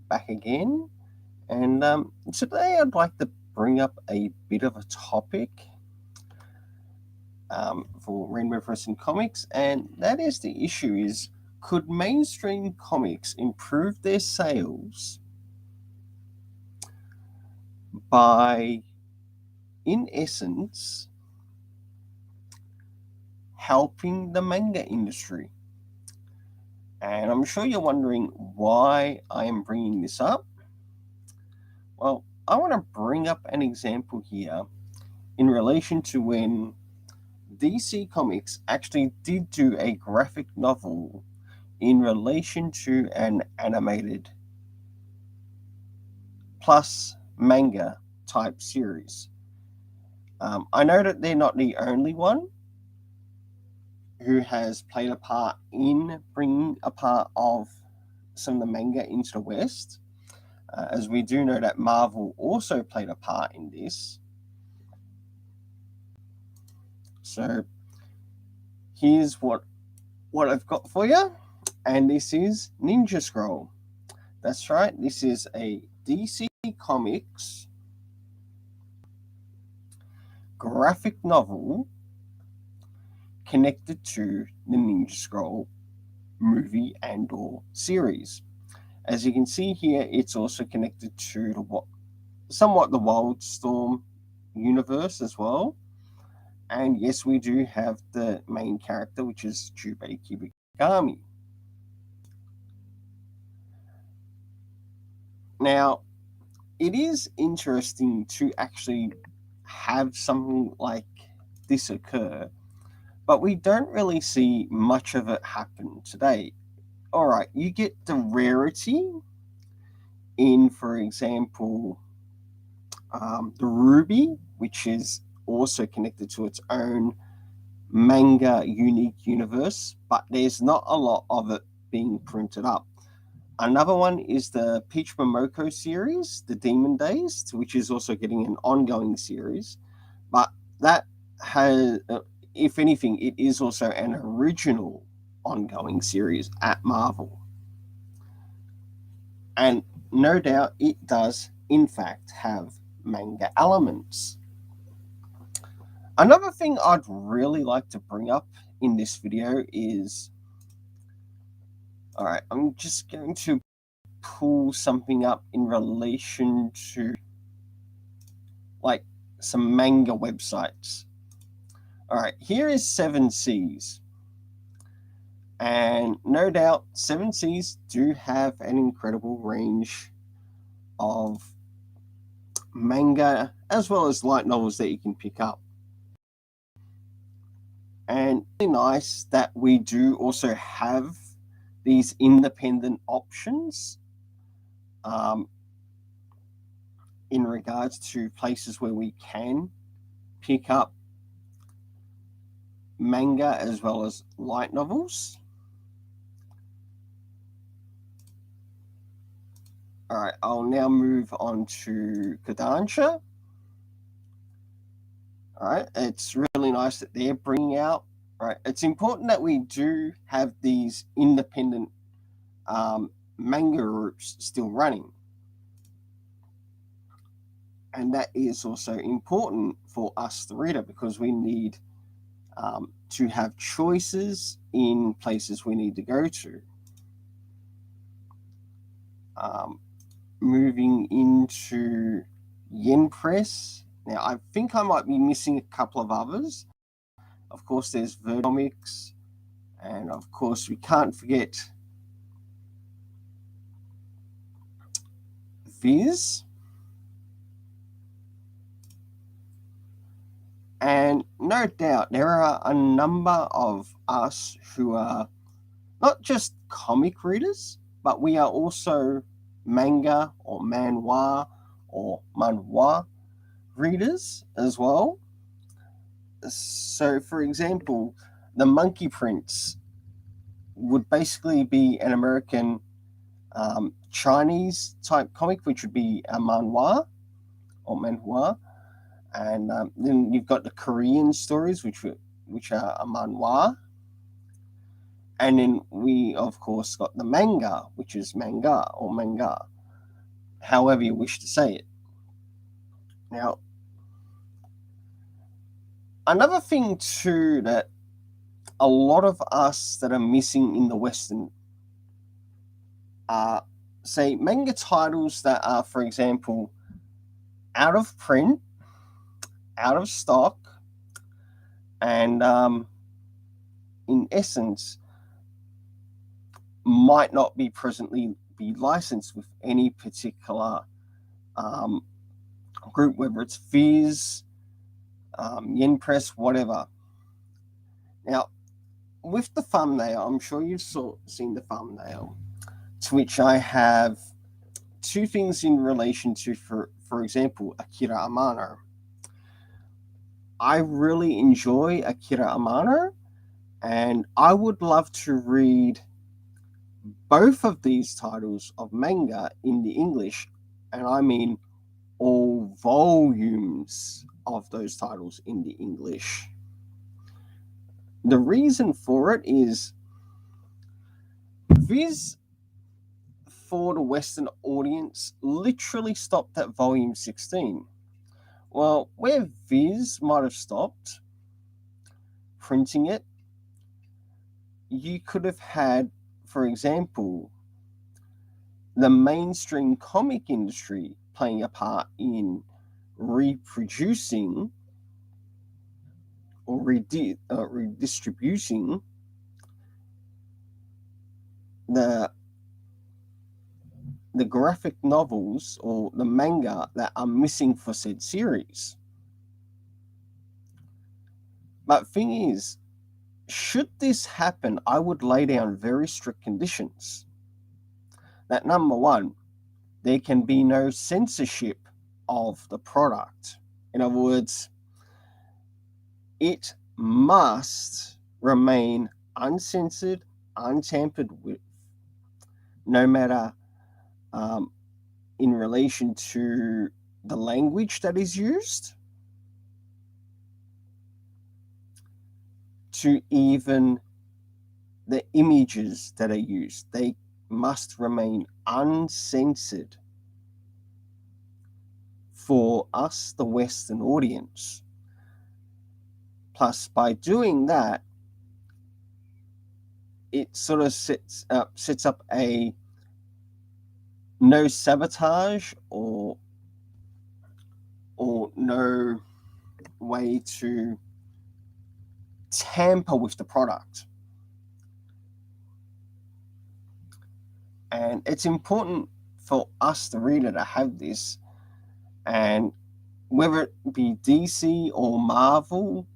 back again, and today I'd like to bring up a bit of a topic for Rainbow Press and Comics, and that is the issue is, could mainstream comics improve their sales by, in essence, helping the manga industry? And I'm sure you're wondering why I am bringing this up. Well, I want to bring up an example here in relation to when DC Comics actually did do a graphic novel in relation to an animated plus manga type series. I know that they're not the only one who has played a part in bringing a part of some of the manga into the West, as we do know that Marvel also played a part in this. So here's what I've got for you, and this is Ninja Scroll. That's right, this is a DC Comics graphic novel connected to the Ninja Scroll movie and or series. As you can see here, it's also connected to somewhat the Wildstorm universe as well. And yes, we do have the main character, which is Jubei Kibagami. Now, it is interesting to actually have something like this occur, but we don't really see much of it happen today. All right, you get the rarity in, for example, the Ruby, which is also connected to its own manga unique universe, but there's not a lot of it being printed up. Another one is the Peach Momoko series, The Demon Days, which is also getting an ongoing series, but that has, if anything, it is also an original ongoing series at Marvel. And no doubt it does, in fact, have manga elements. Another thing I'd really like to bring up in this video is, all right, I'm just going to pull something up in relation to like some manga websites. All right, here is 7Seas. And no doubt 7Seas do have an incredible range of manga as well as light novels that you can pick up. And it's really nice that we do also have these independent options in regards to places where we can pick up manga as well as light novels. All right, I'll now move on to Kodansha. All right, it's really nice that they're bringing out. All right, it's important that we do have these independent manga groups still running. And that is also important for us, the reader, because we need to have choices in places we need to go to. Moving into Yen Press. Now, I think I might be missing a couple of others. Of course, there's Verdomics, and of course, we can't forget Viz. And no doubt there are a number of us who are not just comic readers, but we are also manga or manhwa or manhwa readers as well. So, for example, the Monkey Prince would basically be an American Chinese type comic, which would be a manhwa or manhwa. And then you've got the Korean stories, which are a manhwa. And then we, of course, got the manga, which is manga or manga. however you wish to say it. Now, another thing too that a lot of us that are missing in the Western are, say, manga titles that are, for example, out of print, out of stock, and in essence, might not be presently be licensed with any particular um, group, whether it's vids, Yen Press, whatever. Now, with the thumbnail, I'm sure you've seen the thumbnail, to which I have two things in relation to, for example, Akira Amano. I really enjoy Akira Amano, and I would love to read both of these titles of manga in the English, and I mean all volumes of those titles in the English. The reason for it is Viz for the Western audience literally stopped at volume 16. Well, where Viz might have stopped printing it, you could have had, for example, the mainstream comic industry playing a part in reproducing or redistributing the graphic novels or the manga that are missing for said series. But thing is, should this happen, I would lay down very strict conditions. That number one, there can be no censorship of the product. In other words, it must remain uncensored, untampered with, no matter in relation to the language that is used, to even the images that are used. They must remain uncensored for us, the Western audience. Plus, by doing that, it sort of sets up a no sabotage or no way to tamper with the product. And it's important for us, the reader, to have this. And whether it be DC or Marvel,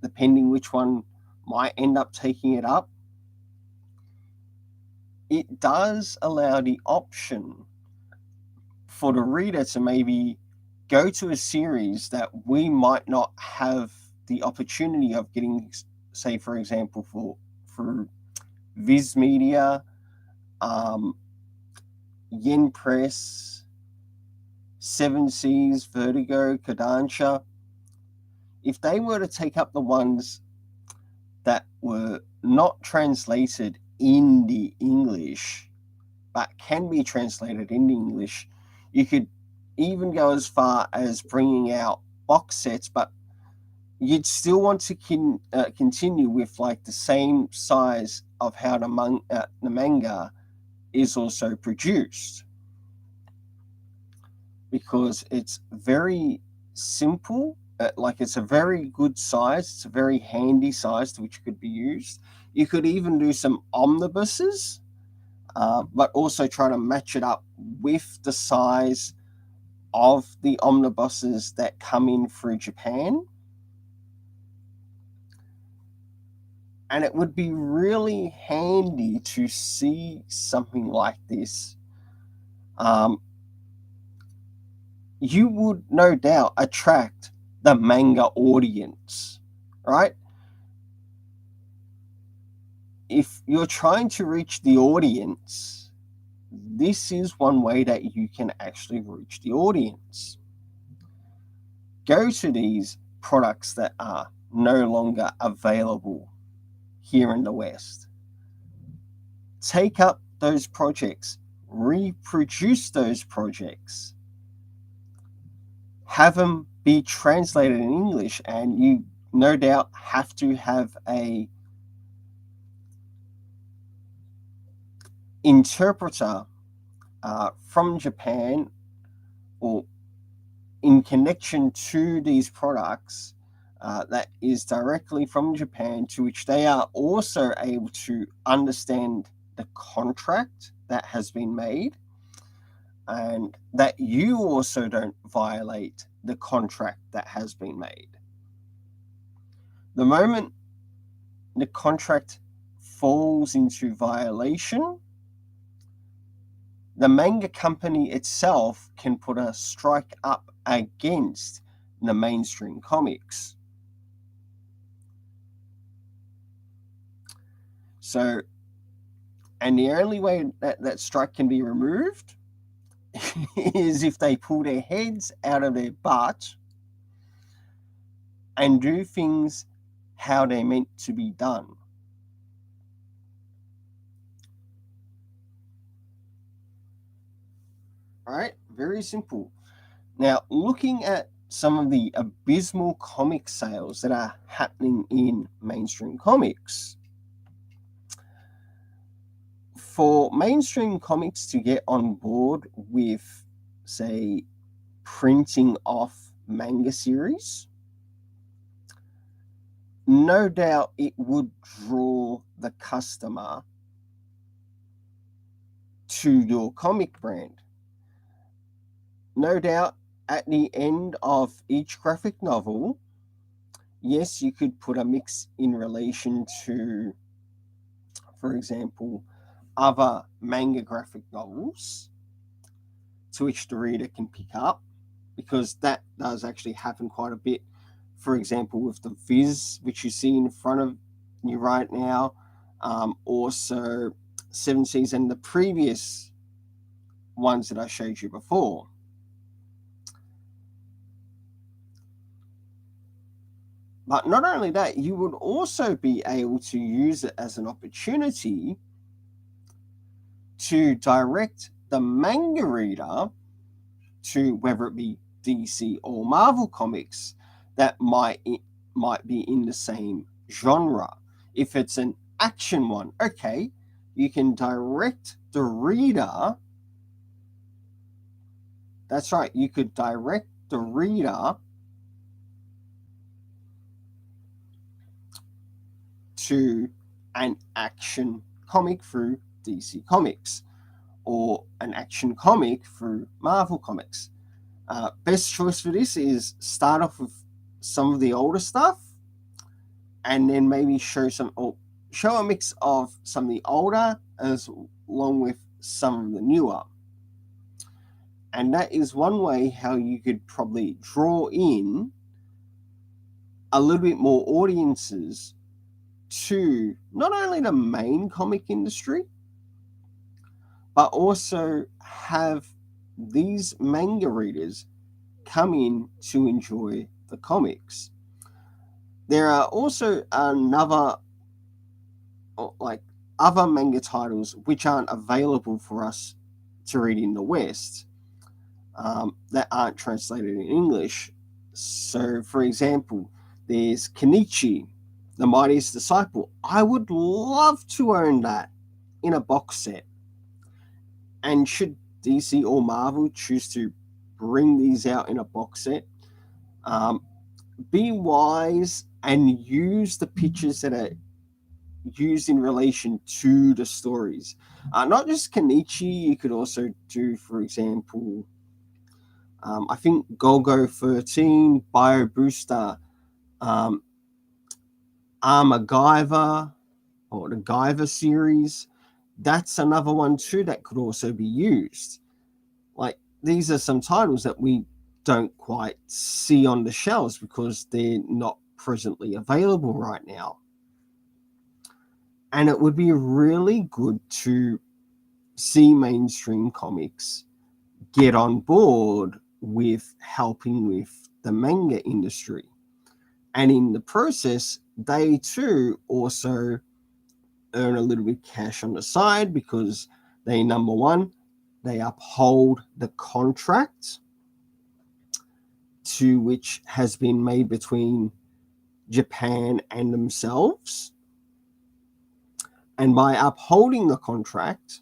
depending which one might end up taking it up, it does allow the option for the reader to maybe go to a series that we might not have the opportunity of getting, say, for example, for Viz Media, Yen Press, Seven Seas, Vertigo, Kodansha. If they were to take up the ones that were not translated in the English, but can be translated in English, you could even go as far as bringing out box sets, but you'd still want to continue with like the same size of how the manga is also produced, because it's very simple. Like, it's a very good size. It's a very handy size which could be used. You could even do some omnibuses, but also try to match it up with the size of the omnibuses that come in through Japan. And it would be really handy to see something like this. You would no doubt attract the manga audience, right? If you're trying to reach the audience, this is one way that you can actually reach the audience. Go to these products that are no longer available here in the West. Take up those projects, reproduce those projects, have them be translated in English, and you no doubt have to have a interpreter from Japan or in connection to these products that is directly from Japan, to which they are also able to understand the contract that has been made, and that you also don't violate the contract that has been made. The moment the contract falls into violation, the manga company itself can put a strike up against the mainstream comics. So, and the only way that strike can be removed is if they pull their heads out of their butt and do things how they're meant to be done. All right, very simple. Now, looking at some of the abysmal comic sales that are happening in mainstream comics. For mainstream comics to get on board with, say, printing off manga series, no doubt it would draw the customer to your comic brand. No doubt at the end of each graphic novel, yes, you could put a mix in relation to, for example, other manga graphic novels to which the reader can pick up, because that does actually happen quite a bit. For example, with the vids, which you see in front of you right now, also Seven Seas and the previous ones that I showed you before. But not only that, you would also be able to use it as an opportunity to direct the manga reader to, whether it be DC or Marvel comics, that might be in the same genre. If it's an action one, okay, you can direct the reader. That's right, you could direct the reader to an action comic through DC Comics, or an action comic through Marvel Comics. Best choice for this is start off with some of the older stuff, and then maybe show a mix of some of the older as along with some of the newer. And that is one way how you could probably draw in a little bit more audiences to not only the main comic industry, but also have these manga readers come in to enjoy the comics. There are also other manga titles which aren't available for us to read in the West, that aren't translated in English. So, for example, there's Kenichi, The Mightiest Disciple. I would love to own that in a box set. And should DC or Marvel choose to bring these out in a box set, be wise and use the pictures that are used in relation to the stories. Not just Kenichi, you could also do, for example, I think Golgo 13, Bio Booster, Armagaiva, or the Guyver series. That's another one too that could also be used. Like, these are some titles that we don't quite see on the shelves because they're not presently available right now. And it would be really good to see mainstream comics get on board with helping with the manga industry. And in the process, they too also earn a little bit of cash on the side, because they, number one, they uphold the contract to which has been made between Japan and themselves. And by upholding the contract,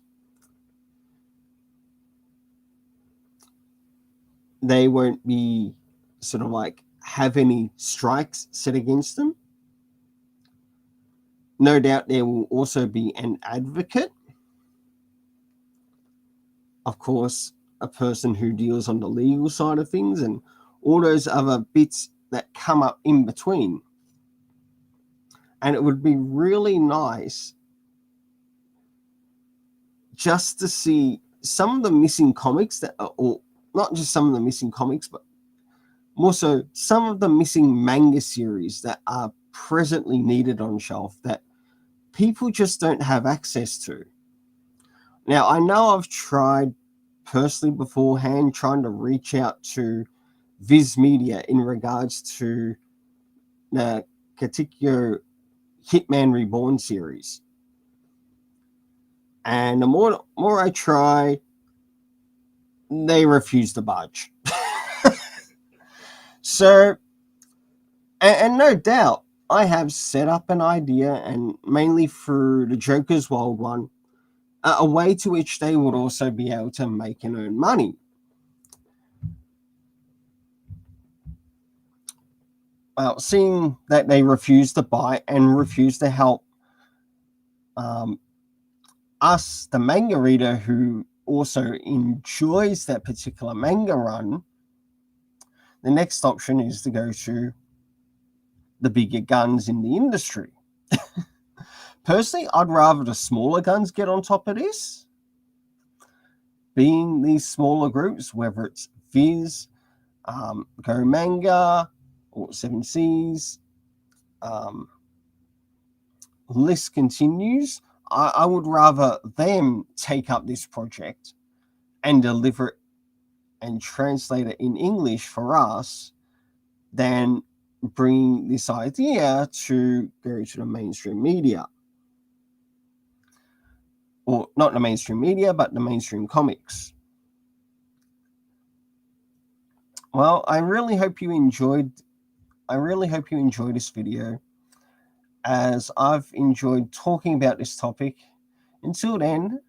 they won't be sort of like have any strikes set against them. No doubt there will also be an advocate, of course, a person who deals on the legal side of things and all those other bits that come up in between. And it would be really nice just to see some of the missing comics that are, or not just some of the missing comics, but more so some of the missing manga series that are presently needed on shelf that people just don't have access to. Now, I know I've tried personally beforehand trying to reach out to Viz Media in regards to the particular Hitman Reborn series. And the more I try, they refuse to budge. So, and no doubt, I have set up an idea, and mainly through the Joker's World one, a way to which they would also be able to make and earn money. Well, seeing that they refuse to buy and refuse to help us, the manga reader who also enjoys that particular manga run, the next option is to go to the bigger guns in the industry. Personally, I'd rather the smaller guns get on top of this. Being these smaller groups, whether it's Viz, Go Manga, or 7Cs, list continues. I would rather them take up this project and deliver it and translate it in English for us than bring this idea to go to the mainstream media. Or not the mainstream media, but the mainstream comics. Well, I really hope you enjoyed this video, as I've enjoyed talking about this topic. Until then,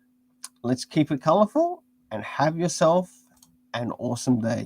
let's keep it colorful and have yourself an awesome day.